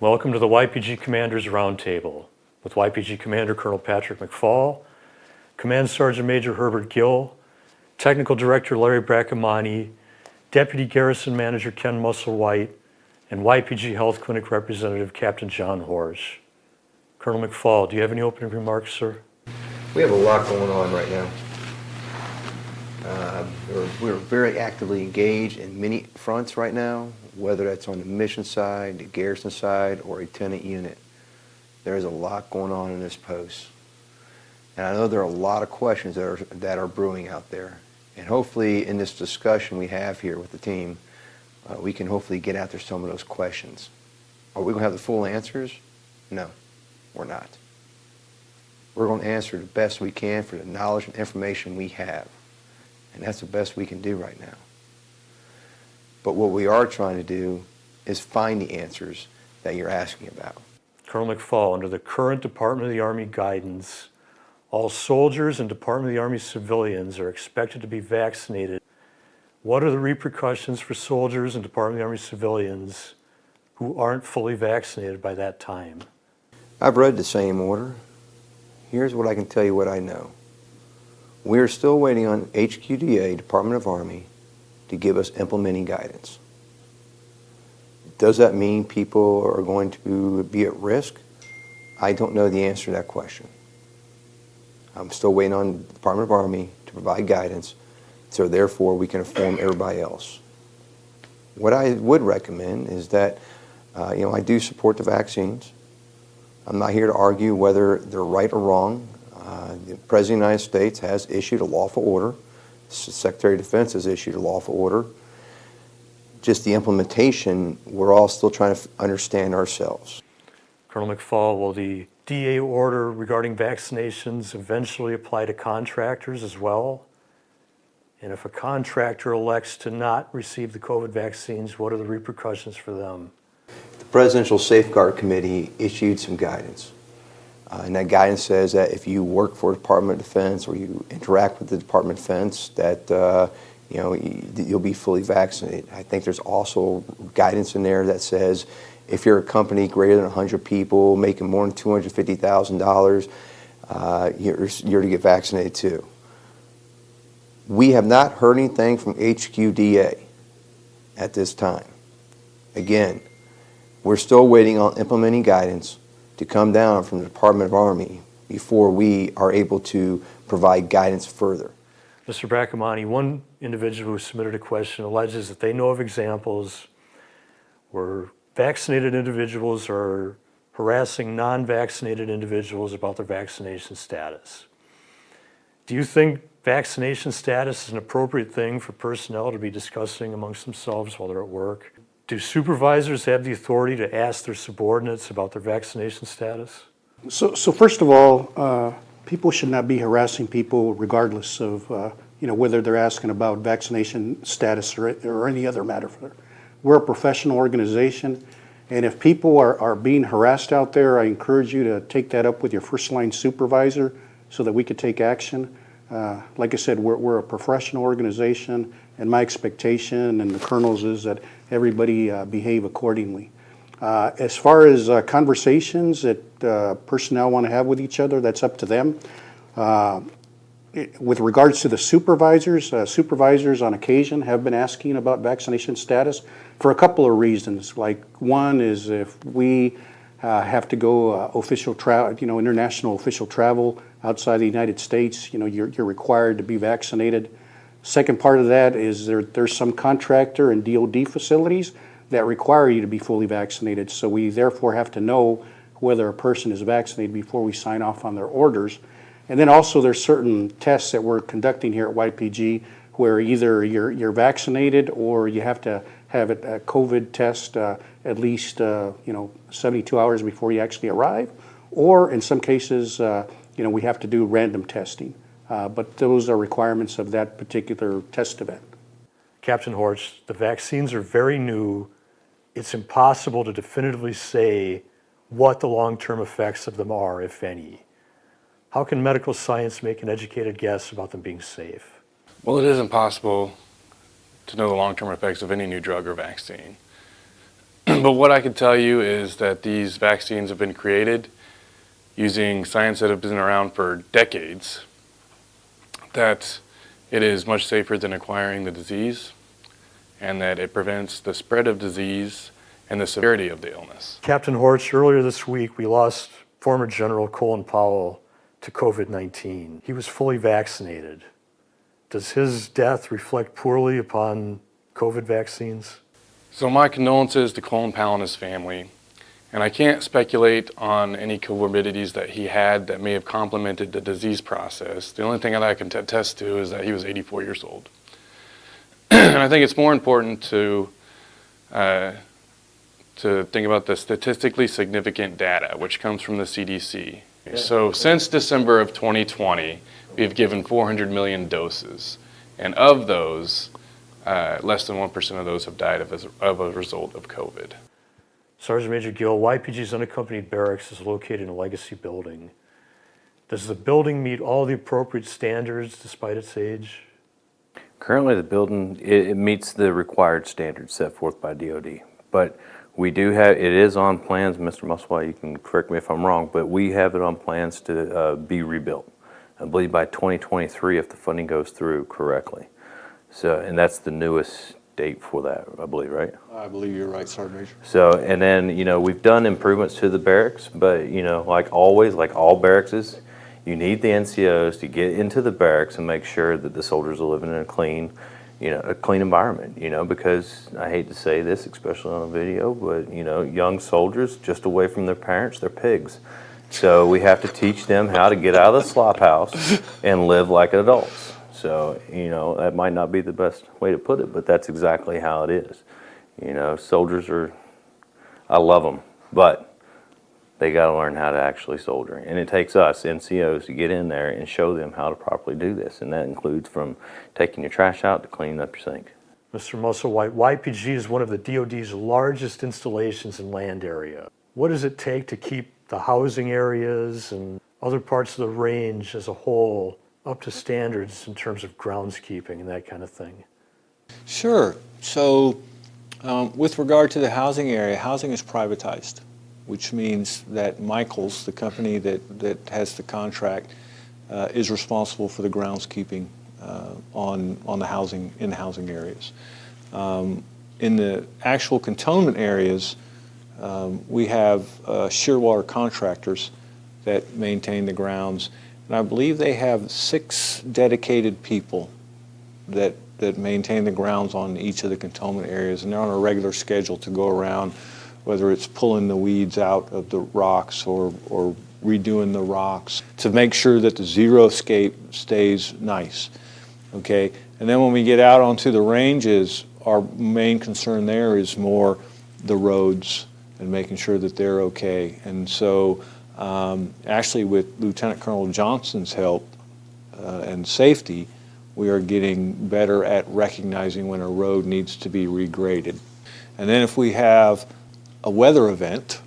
Welcome to the YPG Commanders Roundtable with YPG Commander Colonel Patrick McFall, Command Sergeant Major Herbert Gill, Technical Director Larry Bracamonte, Deputy Garrison Manager Ken Musselwhite, and YPG Health Clinic Representative Captain John Horsch. Colonel McFall, do you have any opening remarks, sir? We have a lot going on right now. We're very actively engaged in many fronts right now, whether that's on the mission side, the garrison side, or a tenant unit. There's a lot going on in this post. And I know there are a lot of questions that are brewing out there. And hopefully in this discussion we have here with the team, we can hopefully get after some of those questions. Are we going to have the full answers? No, we're not. We're going to answer the best we can for the knowledge and information we have. And that's the best we can do right now. But what we are trying to do is find the answers that you're asking about. Colonel McFall, under the current Department of the Army guidance, all soldiers and Department of the Army civilians are expected to be vaccinated. What are the repercussions for soldiers and Department of the Army civilians who aren't fully vaccinated by that time? I've read the same order. Here's what I can tell you what I know. We are still waiting on HQDA, Department of Army, to give us implementing guidance. Does that mean people are going to be at risk? I don't know the answer to that question. I'm still waiting on the Department of Army to provide guidance, so therefore we can inform everybody else. What I would recommend is that, I do support the vaccines. I'm not here to argue whether they're right or wrong. The President of the United States has issued a lawful order. The Secretary of Defense has issued a lawful order. Just the implementation, we're all still trying to understand ourselves. Colonel McFall, will the DA order regarding vaccinations eventually apply to contractors as well? And if a contractor elects to not receive the COVID vaccines, what are the repercussions for them? The Presidential Safeguard Committee issued some guidance. And that guidance says that if you work for the Department of Defense or you interact with the Department of Defense, that you'll be fully vaccinated. I think there's also guidance in there that says if you're a company greater than 100 people making more than $250,000, you're to get vaccinated too. We have not heard anything from HQDA at this time. Again, we're still waiting on implementing guidance to come down from the Department of Army before we are able to provide guidance further. Mr. Bracamonte, one individual who submitted a question alleges that they know of examples where vaccinated individuals are harassing non-vaccinated individuals about their vaccination status. Do you think vaccination status is an appropriate thing for personnel to be discussing amongst themselves while they're at work? Do supervisors have the authority to ask their subordinates about their vaccination status? So first of all, people should not be harassing people regardless of whether they're asking about vaccination status or any other matter. We're a professional organization, and if people are being harassed out there, I encourage you to take that up with your first line supervisor so that we could take action. Like I said, we're a professional organization, and my expectation and the colonel's is that everybody behave accordingly. As far as conversations that personnel want to have with each other, that's up to them. With regards to the supervisors, supervisors on occasion have been asking about vaccination status for a couple of reasons. Like one is if we have to go official travel, international official travel outside the United States, you're required to be vaccinated. Second part of that is there's some contractor and DOD facilities that require you to be fully vaccinated. So we therefore have to know whether a person is vaccinated before we sign off on their orders. And then also there's certain tests that we're conducting here at YPG where either you're vaccinated or you have to have a COVID test at least 72 hours before you actually arrive, or in some cases we have to do random testing. But those are requirements of that particular test event. Captain Horsch, the vaccines are very new. It's impossible to definitively say what the long-term effects of them are, if any. How can medical science make an educated guess about them being safe? Well, it is impossible to know the long-term effects of any new drug or vaccine. But what I can tell you is that these vaccines have been created using science that has been around for decades, that it is much safer than acquiring the disease, and that it prevents the spread of disease and the severity of the illness. Captain Horsch, earlier this week, we lost former General Colin Powell to COVID-19. He was fully vaccinated. Does his death reflect poorly upon COVID vaccines? So my condolences to Colin Powell and his family. And I can't speculate on any comorbidities that he had that may have complemented the disease process. The only thing that I can attest to is that he was 84 years old. And I think it's more important to think about the statistically significant data, which comes from the CDC. So since December of 2020, we've given 400 million doses. And of those, less than 1% of those have died of a result of COVID. Sergeant Major Gill, YPG's unaccompanied barracks is located in a legacy building. Does the building meet all the appropriate standards despite its age? Currently, the building, it meets the required standards set forth by DOD. But we do have, it is on plans, Mr. Musselwhite, you can correct me if I'm wrong, but we have it on plans to be rebuilt. I believe by 2023 if the funding goes through correctly. So, and that's the newest date for that, I believe, right? I believe you're right, Sergeant Major. So, and then, you know, we've done improvements to the barracks, but, you know, like always, like all barracks, you need the NCOs to get into the barracks and make sure that the soldiers are living in a clean, you know, a clean environment, you know, because I hate to say this, especially on a video, but, you know, young soldiers just away from their parents, they're pigs. So we have to teach them how to get out of the slop house and live like adults. So, you know, that might not be the best way to put it, but that's exactly how it is. You know, soldiers are, I love them, but they got to learn how to actually soldier. And it takes us, NCOs, to get in there and show them how to properly do this. And that includes from taking your trash out to cleaning up your sink. Mr. Musselwhite, YPG is one of the DOD's largest installations in land area. What does it take to keep the housing areas and other parts of the range as a whole up to standards in terms of groundskeeping and that kind of thing? Sure. So with regard to the housing area, housing is privatized, which means that Michaels, the company that has the contract, is responsible for the groundskeeping on the housing, in the housing areas. In the actual cantonment areas, we have shearwater contractors that maintain the grounds. And I believe they have 6 dedicated people that maintain the grounds on each of the cantonment areas, and they're on a regular schedule to go around, whether it's pulling the weeds out of the rocks or redoing the rocks to make sure that the xeriscape stays nice, okay? And then when we get out onto the ranges, our main concern there is more the roads and making sure that they're okay. And so actually with Lieutenant Colonel Johnson's help and safety, we are getting better at recognizing when a road needs to be regraded. And then if we have a weather event,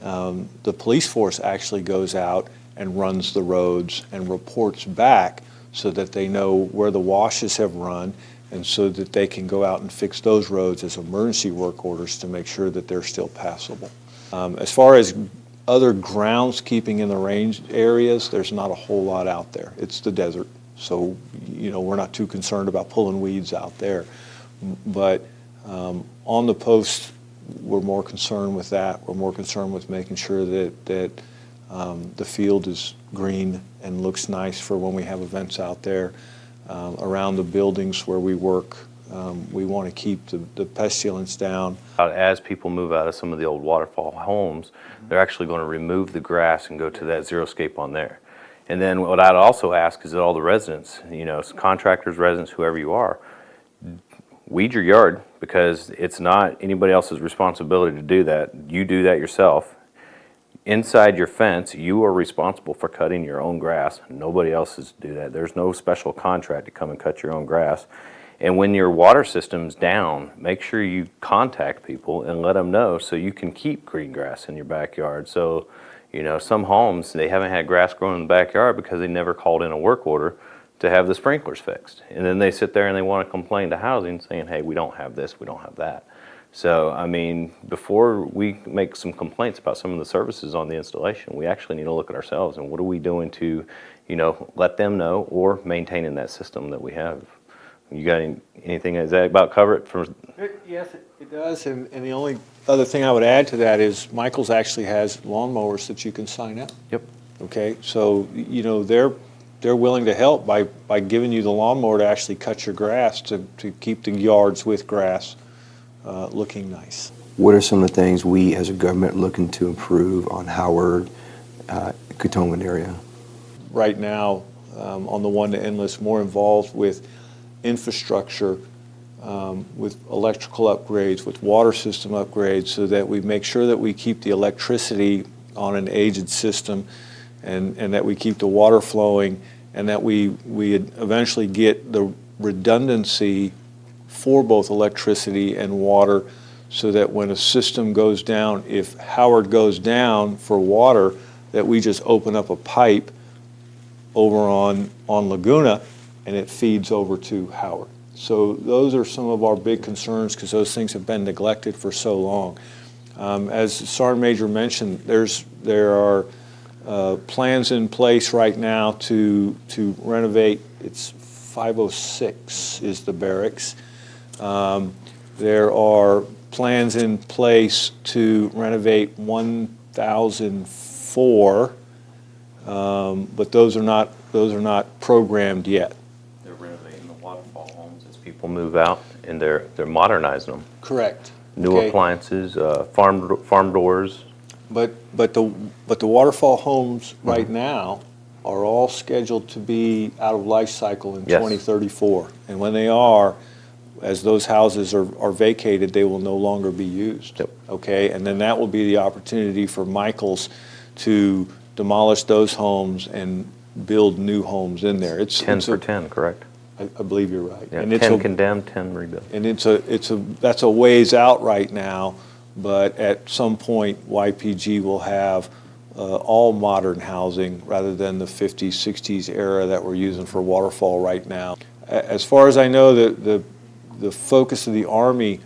the police force actually goes out and runs the roads and reports back so that they know where the washes have run and so that they can go out and fix those roads as emergency work orders to make sure that they're still passable. As far as other groundskeeping in the range areas, there's not a whole lot out there. It's the desert, so you know we're not too concerned about pulling weeds out there. But on the post, we're more concerned with that. We're more concerned with making sure that the field is green and looks nice for when we have events out there. Around the buildings where we work, we want to keep the pestilence down. As people move out of some of the old waterfall homes, they're actually going to remove the grass and go to that xeriscape on there. And then what I'd also ask is that all the residents, you know, contractors, residents, whoever you are, weed your yard, because it's not anybody else's responsibility to do that. You do that yourself. Inside your fence, you are responsible for cutting your own grass. Nobody else is to do that. There's no special contract to come and cut your own grass. And when your water system's down, make sure you contact people and let them know so you can keep green grass in your backyard. So, you know, some homes, they haven't had grass growing in the backyard because they never called in a work order to have the sprinklers fixed. And then they sit there and they want to complain to housing saying, hey, we don't have this, we don't have that. So, I mean, before we make some complaints about some of the services on the installation, we actually need to look at ourselves and what are we doing to, let them know or maintaining that system that we have. You got anything, is that about cover it for? Yes, it does, and the only other thing I would add to that is Michael's actually has lawnmowers that you can sign up. Yep. Okay, so, they're willing to help by giving you the lawnmower to actually cut your grass, to keep the yards with grass looking nice. What are some of the things we as a government looking to improve on Howard, Cantonment area? Right now, on the one to endless, more involved with infrastructure, with electrical upgrades, with water system upgrades, so that we make sure that we keep the electricity on an aged system, and that we keep the water flowing, and that we eventually get the redundancy for both electricity and water, so that when a system goes down, if Howard goes down for water, that we just open up a pipe over on Laguna and it feeds over to Howard. So those are some of our big concerns, because those things have been neglected for so long. As Sergeant Major mentioned, there are plans in place right now to renovate. It's 506 is the barracks. There are plans in place to renovate 1004, but those are not programmed yet. They're renovating the waterfall homes as people move out, and they're modernizing them. Correct. New Okay. appliances, farm doors. But the waterfall homes right now are all scheduled to be out of life cycle in Yes. 2034. And when they are, as those houses are vacated, they will no longer be used. Yep. Okay, and then that will be the opportunity for Michaels to demolish those homes and build new homes in there. 10 for 10, correct? I believe you're right. Yeah, And it's 10 condemned, 10 rebuilt. and that's a ways out right now, but at some point, YPG will have all modern housing rather than the 50s, 60s era that we're using for waterfall right now. As far as I know, the focus of the Army